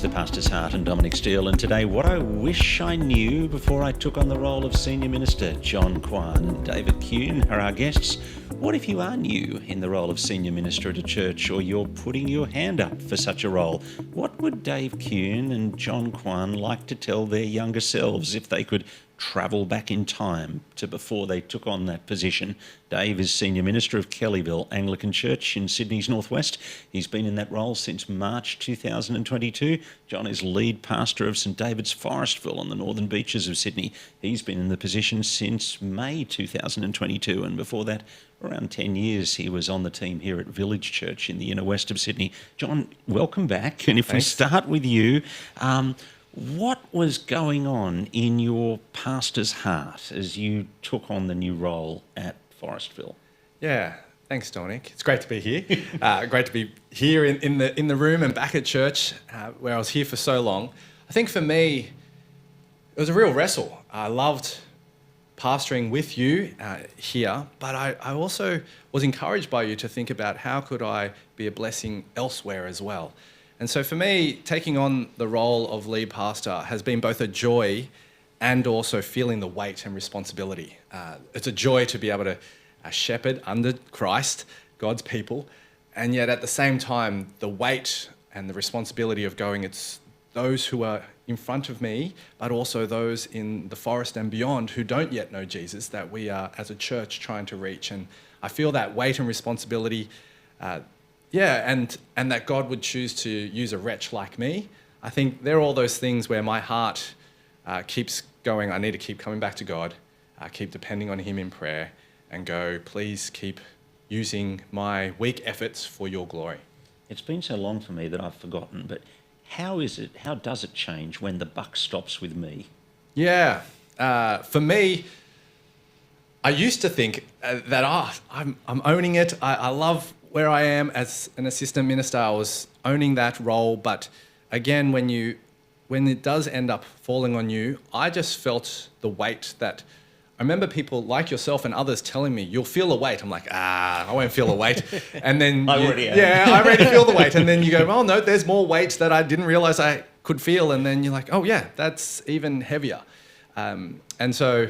It's the Pastor's Heart and Dominic Steele, and today, what I wish I knew before I took on the role of Senior Minister. Jon Kwan and David Keun are our guests. What if you are new in the role of Senior Minister at a church, or you're putting your hand up for such a role? What would Dave Keun and Jon Kwan like to tell their younger selves if they could travel back in time to before they took on that position? Dave is Senior Minister of Kellyville Anglican Church in Sydney's northwest. He's been in that role since March 2022. Jon is lead pastor of St David's Forestville on the northern beaches of Sydney. He's been in the position since May 2022, and before that, around 10 years, he was on the team here at Village Church in the inner west of Sydney. Jon, welcome back. And if Thanks. we start with you, what was going on in your pastor's heart as you took on the new role at Forestville? Yeah, thanks, Dominic. It's great to be here. Great to be here in the room and back at church where I was here for so long. I think for me, it was a real wrestle. I loved pastoring with you here, but I also was encouraged by you to think about how could I be a blessing elsewhere as well. And so for me, taking on the role of lead pastor has been both a joy and also feeling the weight and responsibility. It's a joy to be able to shepherd under Christ, God's people, and yet at the same time, the weight and the responsibility of going, it's those who are in front of me, but also those in the forest and beyond who don't yet know Jesus that we are as a church trying to reach. And I feel that weight and responsibility, and that God would choose to use a wretch like me. I think they're all those things where my heart keeps going, I need to keep coming back to God, keep depending on Him in prayer, and go, please keep using my weak efforts for your glory. It's been so long for me that I've forgotten, but how does it change when the buck stops with me? Yeah, for me, I used to think that I'm owning it. I love where I am as an assistant minister. I was owning that role, but again, when it does end up falling on you, I just felt the weight that I remember people like yourself and others telling me, you'll feel a weight. I'm like, I won't feel a weight. And then I already am. Yeah, I already feel the weight. And then you go, oh no, there's more weight that I didn't realize I could feel. And then you're like, oh yeah, that's even heavier. And so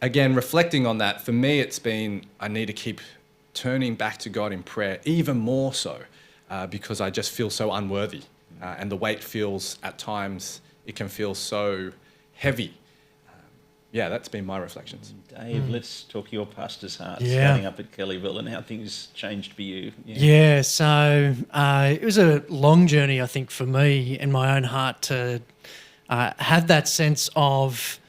again, reflecting on that, for me, it's been, I need to keep turning back to God in prayer, even more so, because I just feel so unworthy. And the weight feels, at times, it can feel so heavy. That's been my reflections. Dave, let's talk your pastor's heart, Yeah. starting up at Kellyville and how things changed for you. So it was a long journey, I think, for me in my own heart to have that sense of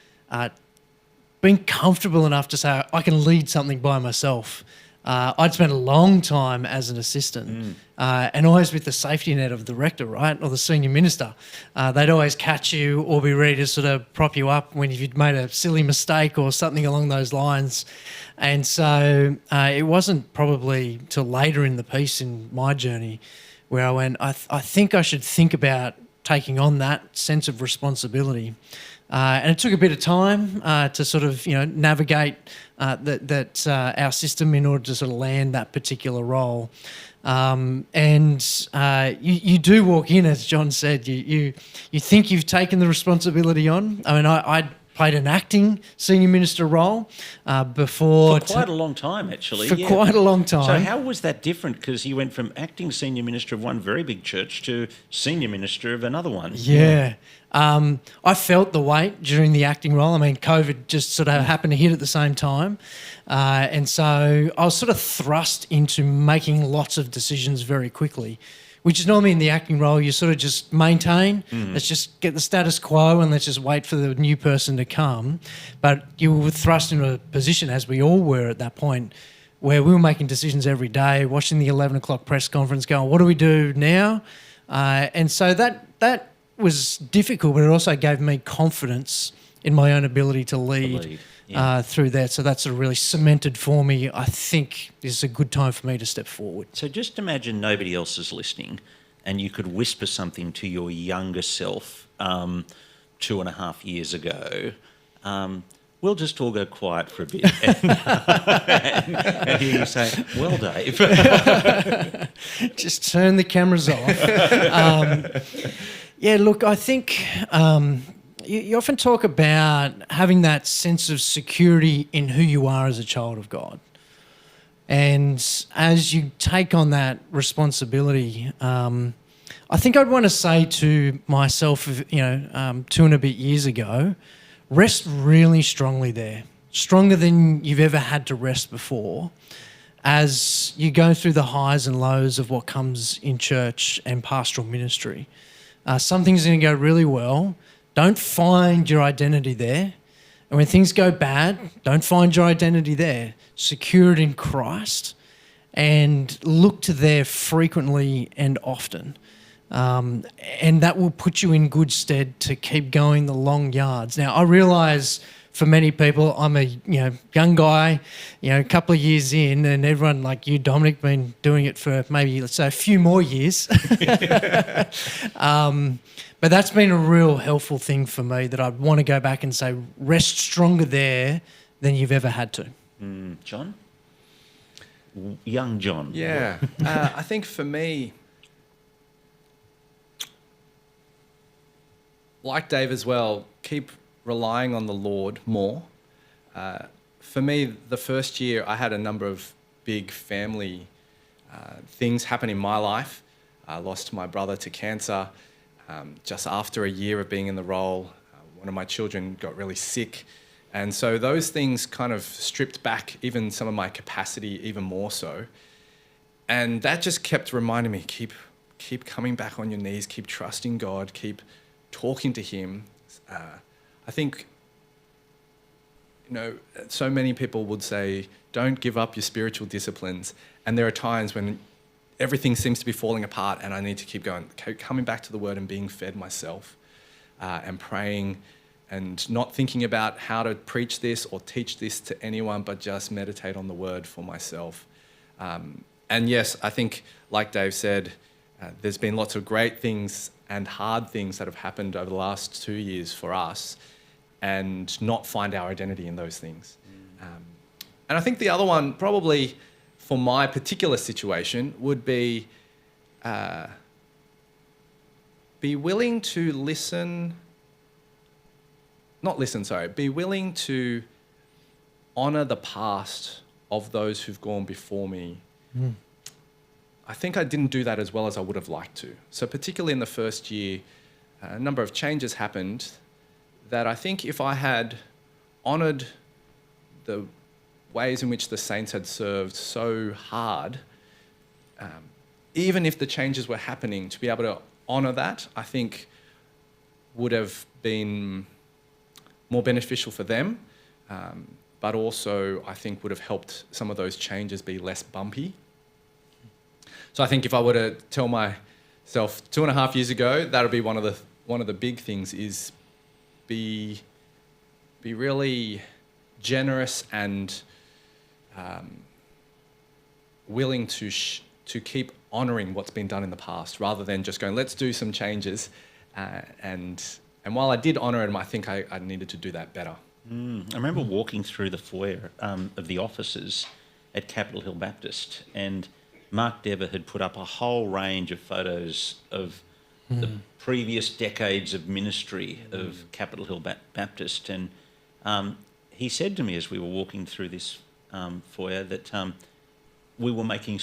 being comfortable enough to say I can lead something by myself. I'd spent a long time as an assistant and always with the safety net of the rector, right, or the senior minister. They'd always catch you or be ready to sort of prop you up when you'd made a silly mistake or something along those lines. And so it wasn't probably till later in the piece in my journey where I went, I think I should think about taking on that sense of responsibility. And it took a bit of time to sort of, navigate our system in order to sort of land that particular role. You do walk in, as Jon said, you think you've taken the responsibility on. I mean, I played an acting senior minister role before. For quite a long time, actually. For quite a long time. So how was that different? Because you went from acting senior minister of one very big church to senior minister of another one. Yeah. I felt the weight during the acting role. I mean, COVID just sort of happened to hit at the same time. And so I was sort of thrust into making lots of decisions very quickly, which is normally in the acting role, you sort of just maintain, let's just get the status quo and let's just wait for the new person to come. But you were thrust into a position, as we all were at that point, where we were making decisions every day, watching the 11 o'clock press conference going, what do we do now? And so that was difficult, but it also gave me confidence in my own ability to lead through that. So that sort of really cemented for me, I think this is a good time for me to step forward. So just imagine nobody else is listening and you could whisper something to your younger self 2.5 years ago. We'll just all go quiet for a bit and hear you say, well, Dave. Just turn the cameras off. Yeah, look, I think you often talk about having that sense of security in who you are as a child of God. And as you take on that responsibility, I think I'd want to say to myself, 2 and a bit years ago, rest really strongly there, stronger than you've ever had to rest before, as you go through the highs and lows of what comes in church and pastoral ministry. Some things are going to go really well. Don't find your identity there. And when things go bad, don't find your identity there. Secure it in Christ and look to there frequently and often. And that will put you in good stead to keep going the long yards. Now, I realise for many people, I'm a young guy, a couple of years in, and everyone like you, Dominic, been doing it for maybe, let's say, a few more years. But that's been a real helpful thing for me, that I want to go back and say, rest stronger there than you've ever had to. John? Young John. Yeah. I think for me, like Dave as well, keep relying on the Lord more. For me, the first year, I had a number of big family things happen in my life. I lost my brother to cancer. Just after a year of being in the role, one of my children got really sick. And so those things kind of stripped back even some of my capacity even more so. And that just kept reminding me, keep coming back on your knees, keep trusting God, keep talking to him. I think, so many people would say, don't give up your spiritual disciplines. And there are times when everything seems to be falling apart and I need to keep going, coming back to the word and being fed myself and praying and not thinking about how to preach this or teach this to anyone, but just meditate on the word for myself. And yes, I think, like Dave said, there's been lots of great things and hard things that have happened over the last 2 years for us, and not find our identity in those things. And I think the other one, probably for my particular situation, would be willing to be willing to honour the past of those who've gone before me. I think I didn't do that as well as I would have liked to. So particularly in the first year, a number of changes happened that I think if I had honoured the ways in which the saints had served so hard, even if the changes were happening, to be able to honour that, I think would have been more beneficial for them, but also I think would have helped some of those changes be less bumpy. So I think if I were to tell myself 2.5 years ago, that would be one of the big things, is be really generous and willing to keep honouring what's been done in the past, rather than just going, let's do some changes. And while I did honour it, I think I needed to do that better. I remember walking through the foyer of the offices at Capitol Hill Baptist, and Mark Dever had put up a whole range of photos of the previous decades of ministry of Capitol Hill Baptist. And he said to me as we were walking through this foyer that we were making,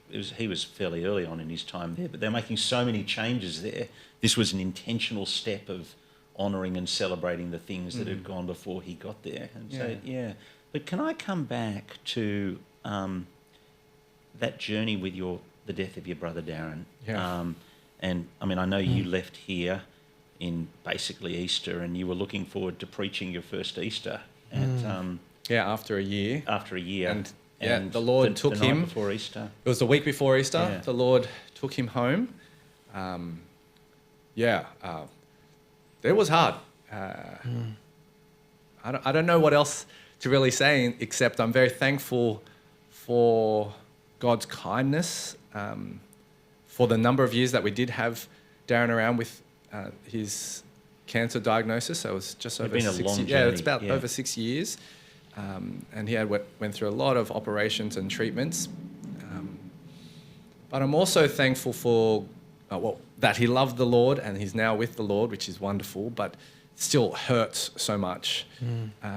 he was fairly early on in his time there, but they're making so many changes there. This was an intentional step of honouring and celebrating the things that had gone before he got there. And so, yeah. But can I come back to that journey with the death of your brother Darren? Yeah. And I mean, I know you left here in basically Easter, and you were looking forward to preaching your first Easter at after a year. And the Lord took him before Easter. It was the week before Easter. Yeah. The Lord took him home. It was hard. I don't know what else to really say, except I'm very thankful for God's kindness, for the number of years that we did have Darren around with his cancer diagnosis. So it was just over 6 years. Yeah, it's about over 6 years. And he went through a lot of operations and treatments. But I'm also thankful for that he loved the Lord and he's now with the Lord, which is wonderful, but still hurts so much.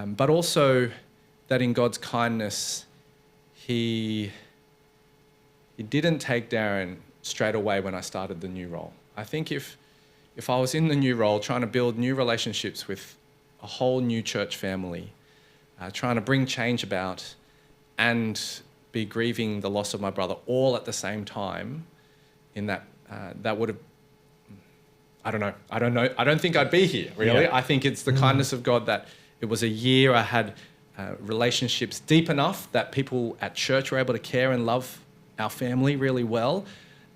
But also that in God's kindness, he didn't take Darren straight away when I started the new role. I think if I was in the new role, trying to build new relationships with a whole new church family, trying to bring change about and be grieving the loss of my brother all at the same time, in that would have, I don't know. I don't think I'd be here, really. Yeah. I think it's the kindness of God that it was a year I had relationships deep enough that people at church were able to care and love our family really well.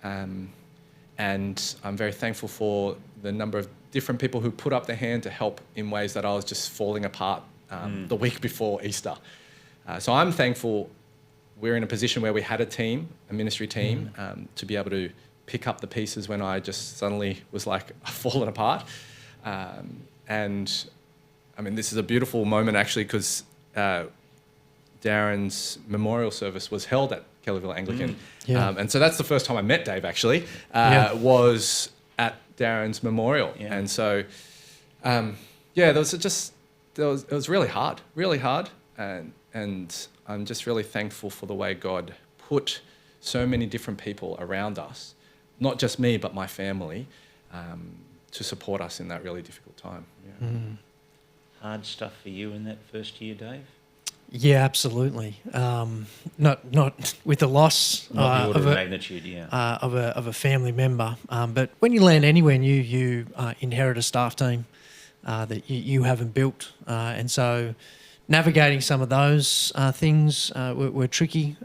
And I'm very thankful for the number of different people who put up their hand to help in ways that I was just falling apart the week before Easter. So I'm thankful we're in a position where we had a ministry team, to be able to pick up the pieces when I just suddenly was like falling apart. And I mean, this is a beautiful moment actually, because Darren's memorial service was held at Kellyville Anglican. And so that's the first time I met Dave actually, was at Darren's memorial. And so, it was really hard. And I'm just really thankful for the way God put so many different people around us, not just me, but my family, to support us in that really difficult time. Hard stuff for you in that first year, Dave? Yeah, absolutely. Not with the loss of a magnitude, of a family member. But when you land anywhere new, you inherit a staff team that you haven't built, and so navigating some of those things were tricky.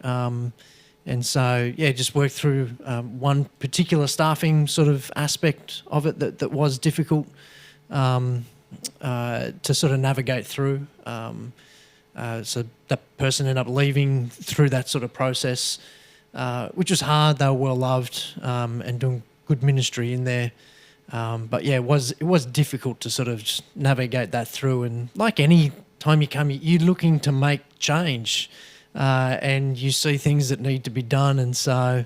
And so, just worked through one particular staffing sort of aspect of it that was difficult to sort of navigate through. So that person ended up leaving through that sort of process, which was hard. They were well loved and doing good ministry in there. But it was difficult to sort of just navigate that through. And like any time you come, you're looking to make change. And you see things that need to be done, and so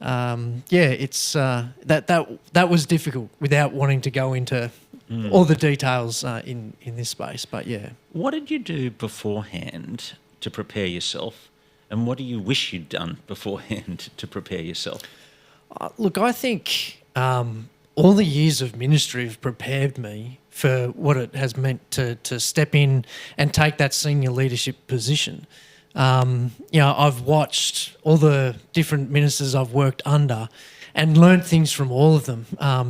it's that was difficult without wanting to go into all the details in this space. But what did you do beforehand to prepare yourself, and what do you wish you'd done beforehand to prepare yourself? Look, I think all the years of ministry have prepared me for what it has meant to step in and take that senior leadership position. I've watched all the different ministers I've worked under and learned things from all of them.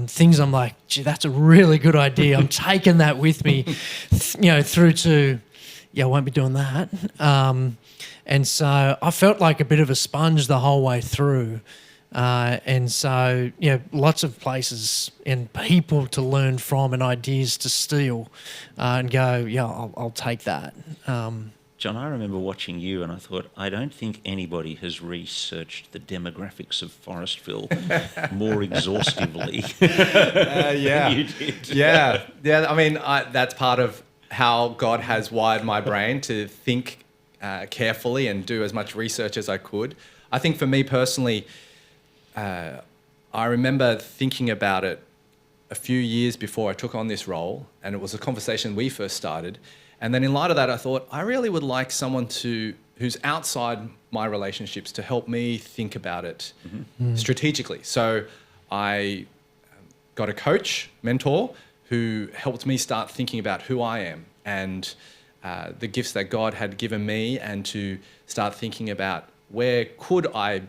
Things I'm like, gee, that's a really good idea. I'm taking that with me, through to, I won't be doing that. And so I felt like a bit of a sponge the whole way through. And so, lots of places and people to learn from and ideas to steal and go, I'll take that. John, I remember watching you and I thought, I don't think anybody has researched the demographics of Forestville more exhaustively than you did. Yeah. I mean, that's part of how God has wired my brain to think carefully and do as much research as I could. I think for me personally, I remember thinking about it a few years before I took on this role, and it was a conversation we first started. And then in light of that, I thought, I really would like someone who's outside my relationships to help me think about it strategically. So I got a coach, mentor, who helped me start thinking about who I am and the gifts that God had given me, and to start thinking about where could I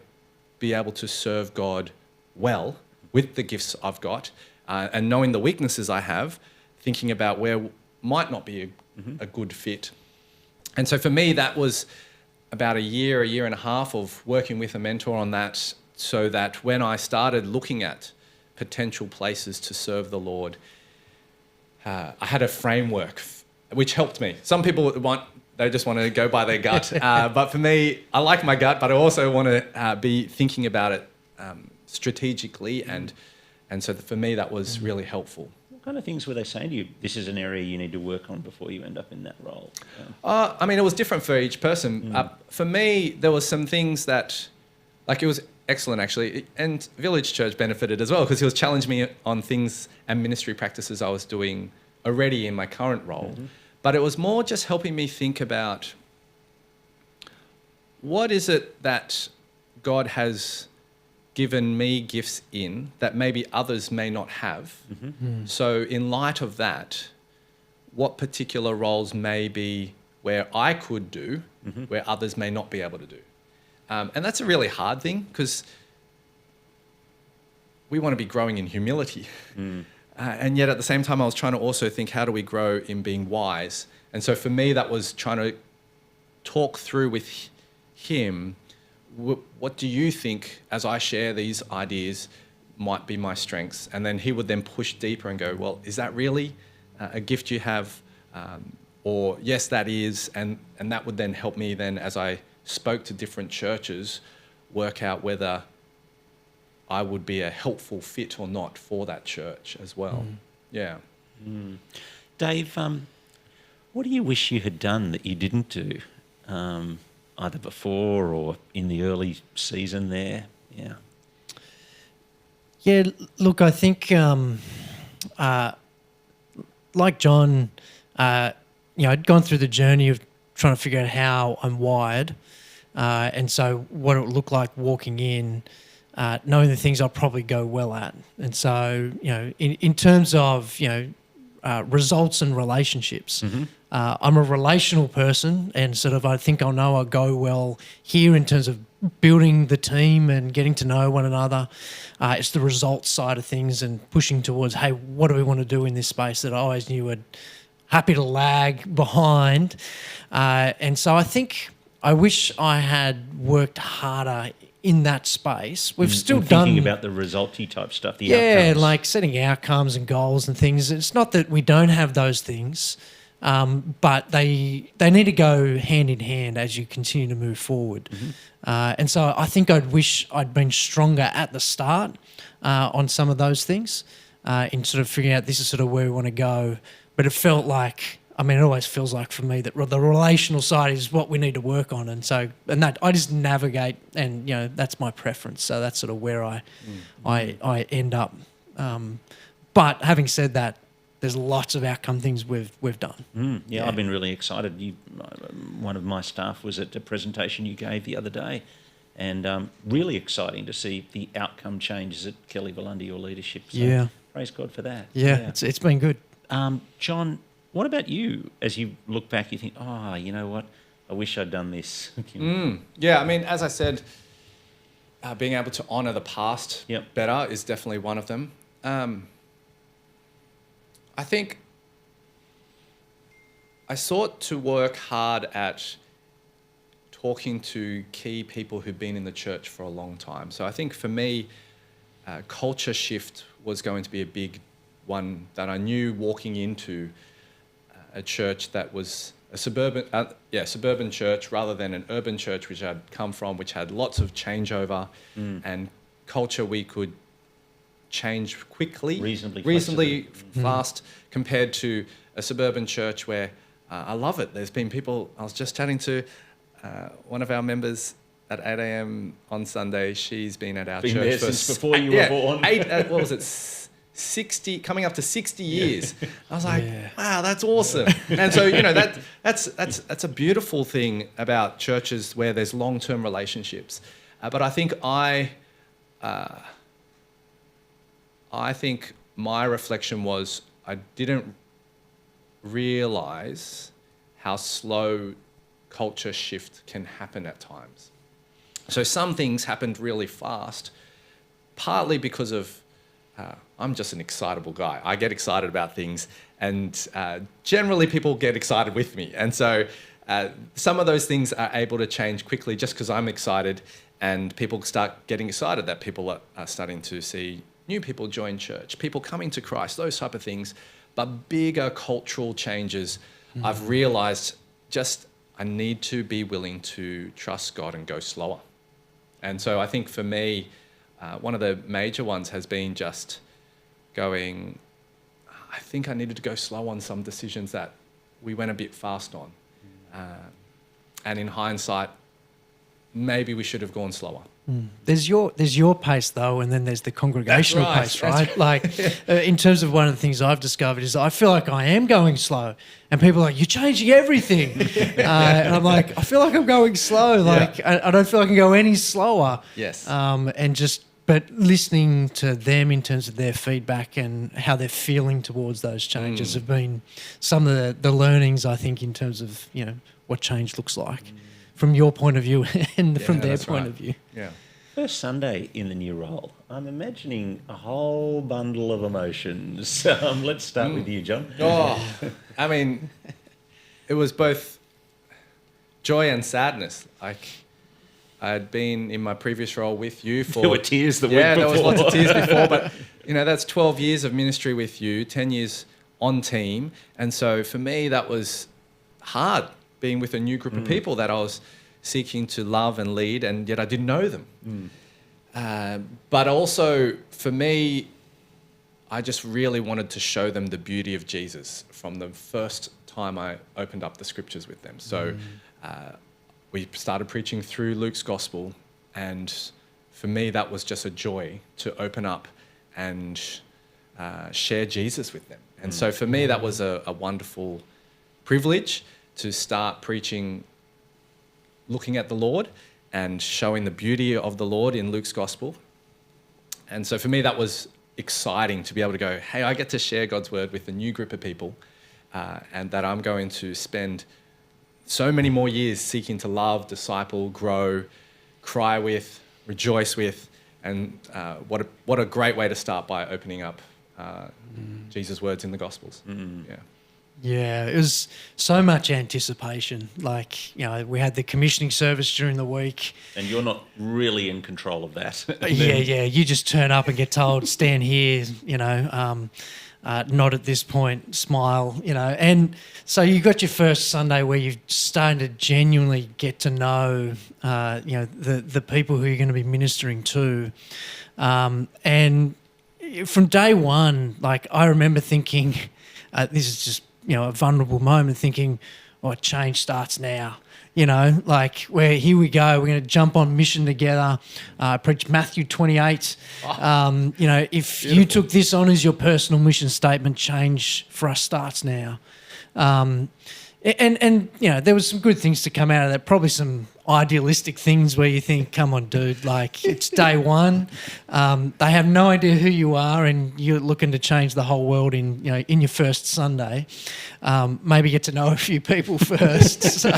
be able to serve God well with the gifts I've got, and knowing the weaknesses I have, thinking about where might not be a good fit. And so for me, that was about a year and a half of working with a mentor on that, so that when I started looking at potential places to serve the Lord, I had a framework which helped me. Some people they just want to go by their gut. But for me, I like my gut, but I also want to be thinking about it strategically. And so for me, that was really helpful. What kind of things were they saying to you? This is an area you need to work on before you end up in that role. I mean, it was different for each person. For me, there was some things that, like, it was excellent, actually. And Village Church benefited as well because he was challenging me on things and ministry practices I was doing already in my current role. But it was more just helping me think about what is it that God has given me gifts in that maybe others may not have. So in light of that, what particular roles may be where I could do, where others may not be able to do. And that's a really hard thing because we want to be growing in humility. And yet at the same time, I was trying to also think, how do we grow in being wise? And so for me, that was trying to talk through with him, what do you think, as I share these ideas, might be my strengths? And then he would then push deeper and go, well, is that really a gift you have? Or yes, that is. And that would then help me then, as I spoke to different churches, work out whether I would be a helpful fit or not for that church as well. Yeah. Dave, what do you wish you had done that you didn't do, either before or in the early season there? Yeah. Yeah, look, I think like John, I'd gone through the journey of trying to figure out how I'm wired, and so what it would look like walking in, knowing the things I'll probably go well at. And so, in terms of, results and relationships, I'm a relational person, and sort of I think I'll go well here in terms of building the team and getting to know one another. It's the results side of things and pushing towards, hey, what do we want to do in this space that I always knew I'd happy to lag behind. And so I think I wish I had worked harder in that space. We've still done... Thinking about the resulty type stuff, the outcomes. outcomes. Like setting outcomes and goals and things. It's not that we don't have those things, but they need to go hand in hand as you continue to move forward. And so I think I'd wish I'd been stronger at the start on some of those things in sort of figuring out this is sort of where we want to go. But it felt like, it always feels like for me that the relational side is what we need to work on. And so, that I just navigate, and, that's my preference. So that's sort of where I end up. But having said that, there's lots of outcome things we've done. Yeah, I've been really excited. One of my staff was at a presentation you gave the other day, and really exciting to see the outcome changes at Kellyville under your leadership. So praise God for that. Yeah. It's been good. John, what about you? As you look back, you think, you know what? I wish I'd done this. Yeah, as I said, being able to honour the past better is definitely one of them. I think I sought to work hard at talking to key people who've been in the church for a long time. So I think for me, culture shift was going to be a big one that I knew walking into a church that was a suburban church rather than an urban church, which I'd come from, which had lots of changeover and culture we could change quickly, reasonably fast, compared to a suburban church where I love it. There's been people, I was just chatting to one of our members at 8 a.m. on Sunday. She's been at our church there since before you were born. 60, coming up to 60 years. I was like, wow, that's awesome. And so, that's a beautiful thing about churches where there's long-term relationships. But I think I think my reflection was I didn't realise how slow culture shift can happen at times. So some things happened really fast, partly because of I'm just an excitable guy. I get excited about things, and generally people get excited with me. And so some of those things are able to change quickly just because I'm excited, and people start getting excited that people are starting to see new people join church, people coming to Christ, those type of things. But bigger cultural changes, I've realised I need to be willing to trust God and go slower. And so I think for me, one of the major ones has been just going, I think I needed to go slow on some decisions that we went a bit fast on. And in hindsight, maybe we should have gone slower. There's your pace though, and then there's the congregational That's pace, right. right? Like in terms of one of the things I've discovered is I feel like I am going slow, and people are like, "You're changing everything," and I'm like, I feel like I'm going slow. Like I don't feel I can go any slower. Yes. But listening to them in terms of their feedback and how they're feeling towards those changes have been some of the learnings, I think, in terms of, what change looks like from your point of view and from their point of view. Yeah. First Sunday in the new role, I'm imagining a whole bundle of emotions. Let's start with you, John. Oh, I mean, it was both joy and sadness. Like, I had been in my previous role with you for... There were tears the week Yeah, there before. was lots of tears before, but, that's 12 years of ministry with you, 10 years on team. And so for me, that was hard, being with a new group of people that I was seeking to love and lead, and yet I didn't know them. But also, for me, I just really wanted to show them the beauty of Jesus from the first time I opened up the scriptures with them. So we started preaching through Luke's gospel, and for me, that was just a joy to open up and share Jesus with them. And so for me, that was a wonderful privilege to start preaching, looking at the Lord and showing the beauty of the Lord in Luke's gospel. And so for me, that was exciting to be able to go, hey, I get to share God's word with a new group of people, and that I'm going to spend so many more years seeking to love, disciple, grow, cry with, rejoice with. And what a great way to start by opening up Jesus' words in the Gospels. Yeah. Yeah, it was so much anticipation. Like, we had the commissioning service during the week. And you're not really in control of that. Yeah. You just turn up and get told, stand here, not at this point, smile, And so you got your first Sunday where you've started to genuinely get to know, the people who you're going to be ministering to. And from day one, like, I remember thinking, this is just, a vulnerable moment, thinking, change starts now. Like, where here we go, we're going to jump on mission together, preach Matthew 28. If you took this on as your personal mission statement, change for us starts now. And there was some good things to come out of that, probably some idealistic things where you think, come on, dude, like, it's day one. They have no idea who you are, and you're looking to change the whole world in your first Sunday. Maybe get to know a few people first. So.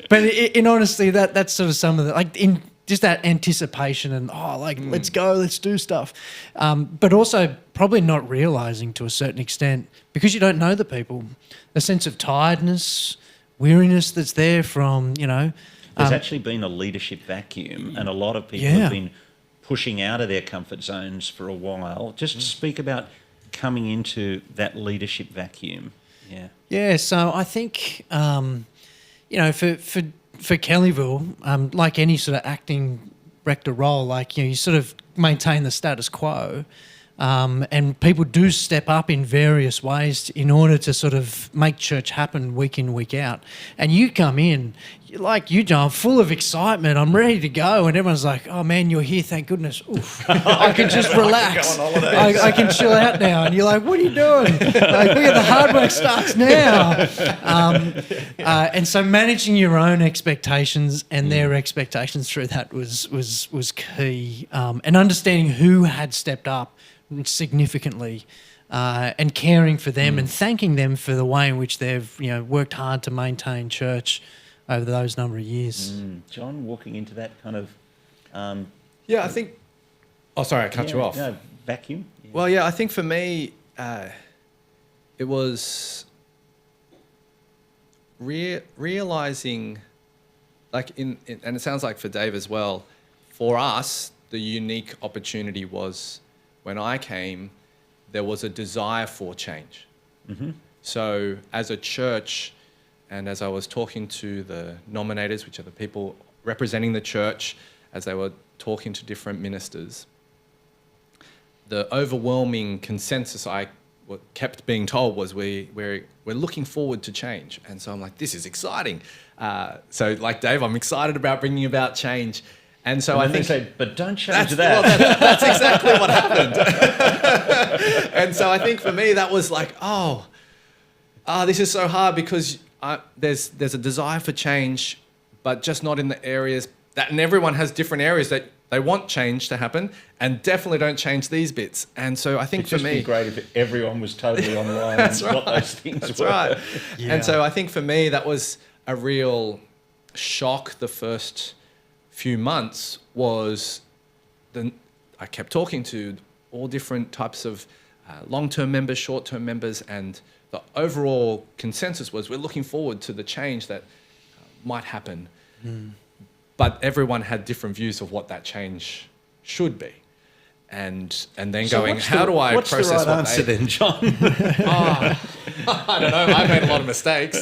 But in honesty, that's sort of some of the, like, in just that anticipation and, let's go, let's do stuff. But also probably not realising to a certain extent, because you don't know the people, a sense of tiredness, weariness that's there from, There's actually been a leadership vacuum, and a lot of people have been pushing out of their comfort zones for a while. Just speak about coming into that leadership vacuum. Yeah. Yeah, so I think, for Kellyville, like any sort of acting director role, like, you sort of maintain the status quo. And people do step up in various ways in order to sort of make church happen week in, week out. And you come in, like you, John, full of excitement. I'm ready to go. And everyone's like, oh, man, you're here. Thank goodness. Oof. I can just relax. I can chill out now. And you're like, what are you doing? Like, the hard work starts now. And so managing your own expectations and their expectations through that was key. And understanding who had stepped up significantly, and caring for them and thanking them for the way in which they've worked hard to maintain church over those number of years. John, walking into that kind of I think... Oh, sorry, I cut you off. No, vacuum. Yeah. Well, I think for me, it was realising, like, and it sounds like for Dave as well, for us, the unique opportunity was when I came, there was a desire for change. Mm-hmm. So as a church, and as I was talking to the nominators, which are the people representing the church, as they were talking to different ministers, the overwhelming consensus I what kept being told was we're looking forward to change. And so I'm like, this is exciting. So like Dave, I'm excited about bringing about change. And so I think they say, but don't change that. Well, that's exactly what happened. And so I think for me, that was like, this is so hard because there's a desire for change, but just not in the areas and everyone has different areas that they want change to happen, and definitely don't change these bits. And so I think It'd for me, be great if everyone was totally online. That's and right. what those things That's were. right. Yeah. And so I think for me, that was a real shock. The first few months was I kept talking to all different types of long-term members, short-term members, and the overall consensus was we're looking forward to the change that might happen. But everyone had different views of what that change should be. And then So going, what's how do I what's process the right what answer then, John? I don't know. I've made a lot of mistakes.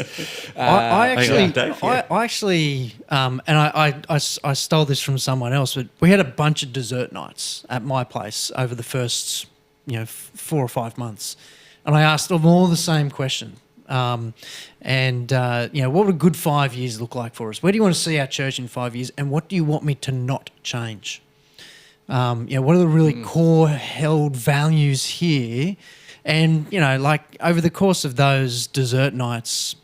I actually, Dave, yeah. I actually, and I stole this from someone else, but we had a bunch of dessert nights at my place over the first, 4 or 5 months, and I asked them all the same question. What would a good 5 years look like for us? Where do you want to see our church in 5 years, and what do you want me to not change? What are the really core held values here? And, over the course of those dessert nights,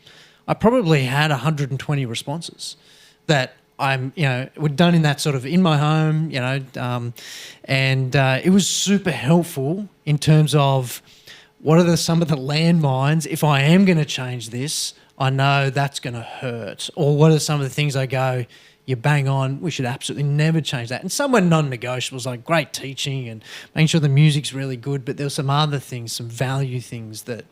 I probably had 120 responses that were done in that sort of in my home, it was super helpful in terms of what are some of the landmines. If I am going to change this, I know that's going to hurt. Or what are some of the things I go, you bang on, we should absolutely never change that. And some were non-negotiables, like great teaching and making sure the music's really good, but there were some other things, some value things that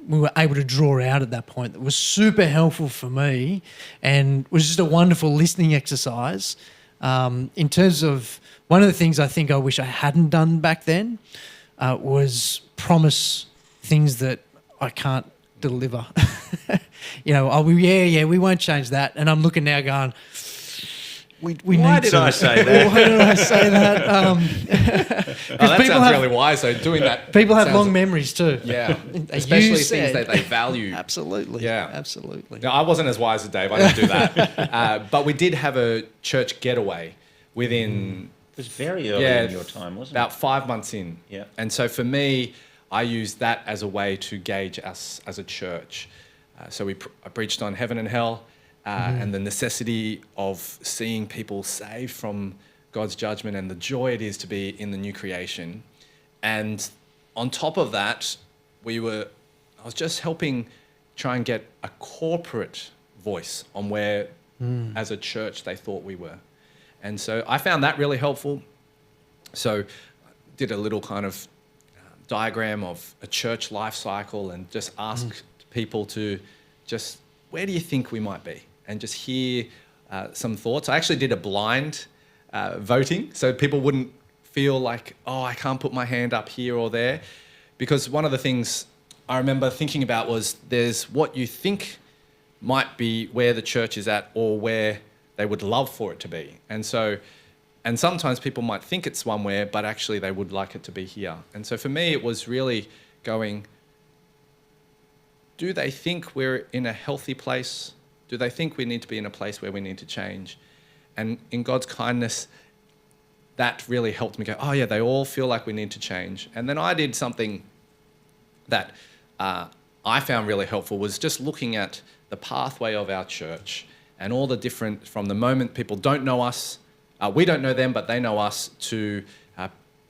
we were able to draw out at that point that was super helpful for me and was just a wonderful listening exercise. In terms of one of the things I think I wish I hadn't done back then was promise things that I can't deliver. We won't change that. And I'm looking now going, we Why need did to. I say that? Why did I say that? That people sounds have- really wise. So doing that. People have sounds- long memories too. Yeah, You especially said. things that they value. Absolutely. Yeah. Absolutely. No, I wasn't as wise as Dave. I didn't do that. But we did have a church getaway within It was very early in your time, wasn't about it? 5 months in. Yeah. And so for me, I used that as a way to gauge us as a church. So I preached on heaven and hell and the necessity of seeing people saved from God's judgment and the joy it is to be in the new creation. And on top of that, I was just helping try and get a corporate voice on where, as a church, they thought we were. And so I found that really helpful. So did a little kind of diagram of a church life cycle and just asked people to just, where do you think we might be? And just hear some thoughts. I actually did a blind voting so people wouldn't feel like, I can't put my hand up here or there. Because one of the things I remember thinking about was there's what you think might be where the church is at or where they would love for it to be. And sometimes people might think it's one where, but actually they would like it to be here. And so for me, it was really going, do they think we're in a healthy place? Do they think we need to be in a place where we need to change? And in God's kindness, that really helped me go, they all feel like we need to change. And then I did something that I found really helpful, was just looking at the pathway of our church and all the different, from the moment people don't know us, we don't know them, but they know us, to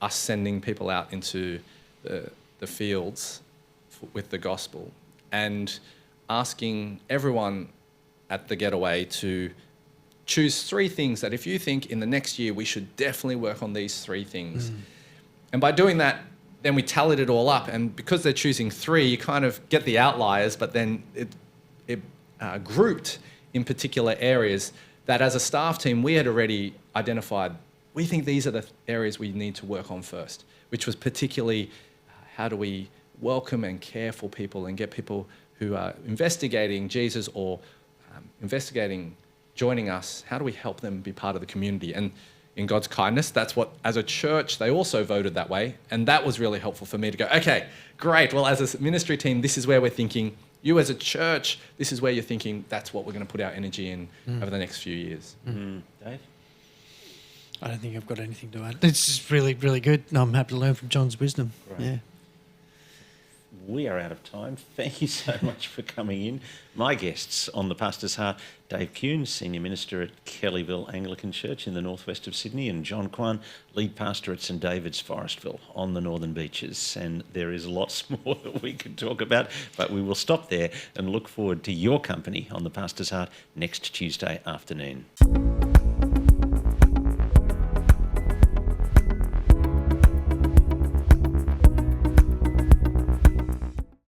us sending people out into the fields with the gospel, and asking everyone at the getaway to choose 3 things that if you think in the next year we should definitely work on these 3 things. And by doing that, then we tallied it all up, and because they're choosing 3, you kind of get the outliers, but then it grouped in particular areas that as a staff team we had already identified. We think these are the areas we need to work on first, which was particularly how do we welcome and care for people and get people who are investigating Jesus or investigating joining us, how do we help them be part of the community? And in God's kindness. That's what, as a church, they also voted that way. And that was really helpful for me to go, okay, great. Well, as a ministry team, this is where we're thinking. You as a church, this is where you're thinking. That's what we're going to put our energy in over the next few years. Dave? I don't think I've got anything to add. It's just really, really good. And I'm happy to learn from John's wisdom. Great. Yeah. We are out of time. Thank you so much for coming in. My guests on The Pastor's Heart, Dave Keun, Senior Minister at Kellyville Anglican Church in the northwest of Sydney, and Jon Kwan, Lead Pastor at St David's, Forestville, on the Northern Beaches. And there is lots more that we could talk about, but we will stop there and look forward to your company on The Pastor's Heart next Tuesday afternoon.